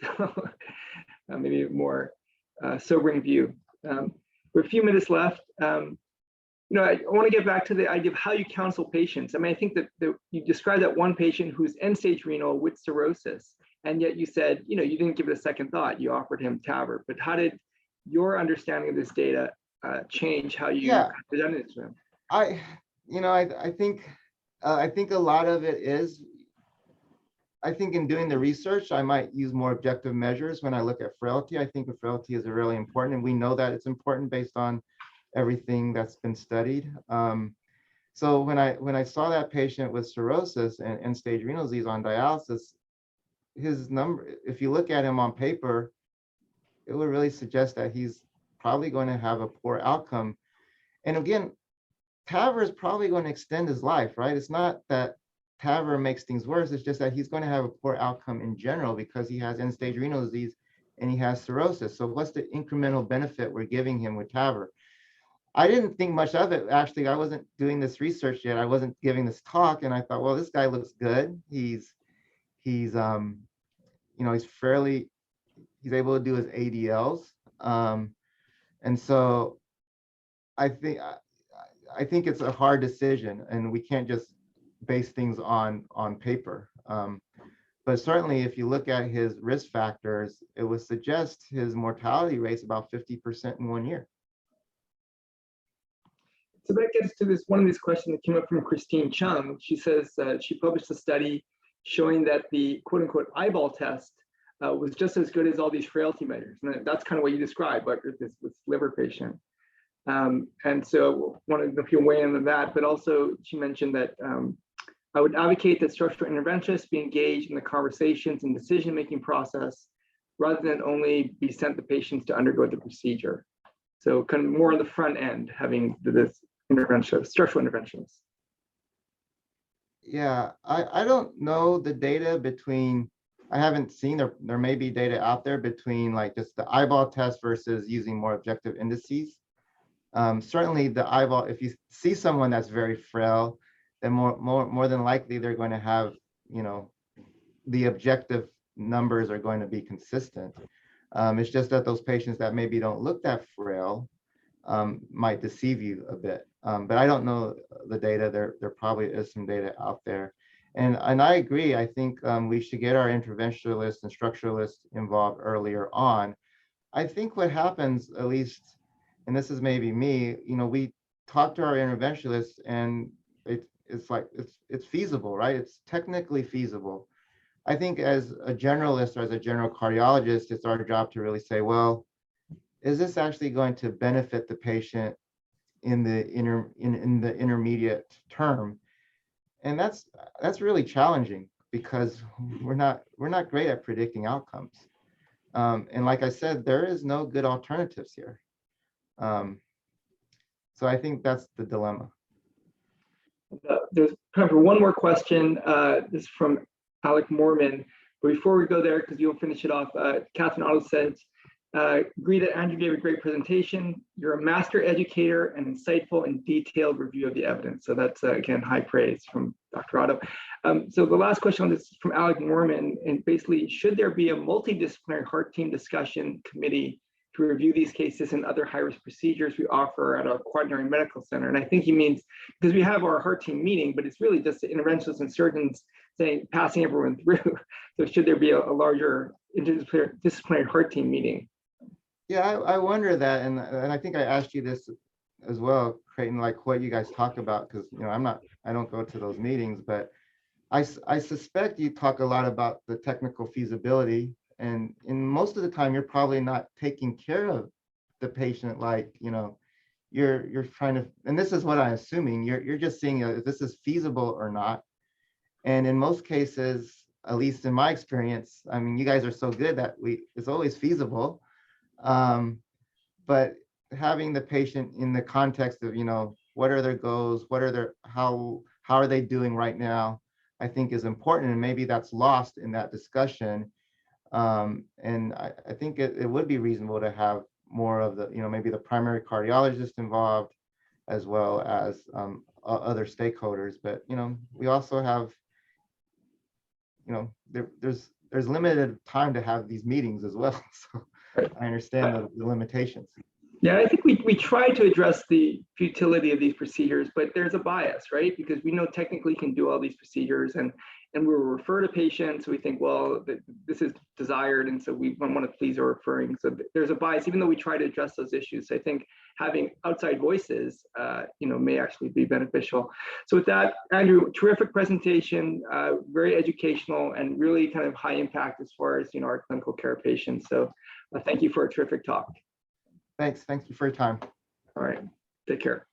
So maybe a more sobering view. With a few minutes left. I want to get back to the idea of how you counsel patients. I mean, I think that you described that one patient who's end-stage renal with cirrhosis, and yet you said, you didn't give it a second thought. You offered him Tavr. But how did your understanding of this data change how you presented it to him? I think a lot of it is, I think in doing the research, I might use more objective measures when I look at frailty. I think frailty is really important, and we know that it's important based on everything that's been studied. So when I saw that patient with cirrhosis and end-stage renal disease on dialysis, his number, if you look at him on paper, it would really suggest that he's probably going to have a poor outcome. And again, Tavr is probably going to extend his life, right? It's not that Tavr makes things worse. It's just that he's going to have a poor outcome in general because he has end-stage renal disease and he has cirrhosis. So what's the incremental benefit we're giving him with Tavr? I didn't think much of it. Actually, I wasn't doing this research yet. I wasn't giving this talk, and I thought, well, this guy looks good. He's he's able to do his ADLs. And so I think it's a hard decision, and we can't just base things on paper. But certainly, if you look at his risk factors, it would suggest his mortality rate's about 50% in 1 year. So that gets to one of these questions that came up from Christine Cheng. She says she published a study showing that the quote unquote eyeball test was just as good as all these frailty measures. And that's kind of what you described, but this liver patient. And so I wanted to know if you weigh in on that, but also she mentioned that I would advocate that structural interventionists be engaged in the conversations and decision-making process rather than only be sent the patients to undergo the procedure. So kind of more on the front end, having this structural interventions. Yeah, I don't know the data between, I haven't seen, there may be data out there between like just the eyeball test versus using more objective indices. Certainly the eyeball, if you see someone that's very frail, then more than likely they're going to have, the objective numbers are going to be consistent. It's just that those patients that maybe don't look that frail might deceive you a bit. But I don't know the data. There probably is some data out there. And I agree. I think we should get our interventionalists and structuralists involved earlier on. I think what happens, at least, and this is maybe me, we talk to our interventionalists and it's feasible, right? It's technically feasible. I think as a generalist or as a general cardiologist, it's our job to really say, well, is this actually going to benefit the patient in the intermediate term? And that's really challenging because we're not great at predicting outcomes. And like I said, there is no good alternatives here. So I think that's the dilemma. There's time for one more question. This is from Alec Mormon. But before we go there, because you'll finish it off, Catherine Otto says, Agree that Andrew gave a great presentation. You're a master educator and insightful and detailed review of the evidence. So that's, again, high praise from Dr. Otto. So the last question on this is from Alec Mormon, and basically, should there be a multidisciplinary heart team discussion committee to review these cases and other high-risk procedures we offer at a quaternary medical center? And I think he means, because we have our heart team meeting, but it's really just the interventionists and surgeons saying, passing everyone through. So should there be a larger interdisciplinary heart team meeting? Yeah, I wonder that, and I think I asked you this as well, Creighton, like what you guys talk about, because I don't go to those meetings, but I suspect you talk a lot about the technical feasibility, and in most of the time you're probably not taking care of the patient like you're trying to, and this is what I'm assuming, you're just seeing if this is feasible or not. And in most cases, at least in my experience, I mean, you guys are so good that it's always feasible. But having the patient in the context of, what are their goals, how are they doing right now, I think is important. And maybe that's lost in that discussion. And I think it would be reasonable to have more of the, maybe the primary cardiologist involved, as well as other stakeholders. But, we also have, there's limited time to have these meetings as well. So I understand the limitations. Yeah, I think we try to address the futility of these procedures, but there's a bias, right? Because we know technically can do all these procedures, and we will refer to patients. So we think, well, this is desired, and so we want to please our referring. So there's a bias, even though we try to address those issues. So I think having outside voices, may actually be beneficial. So with that, Andrew, terrific presentation, very educational, and really kind of high impact as far as our clinical care patients. So thank you for a terrific talk. Thanks you for your time. All right, take care.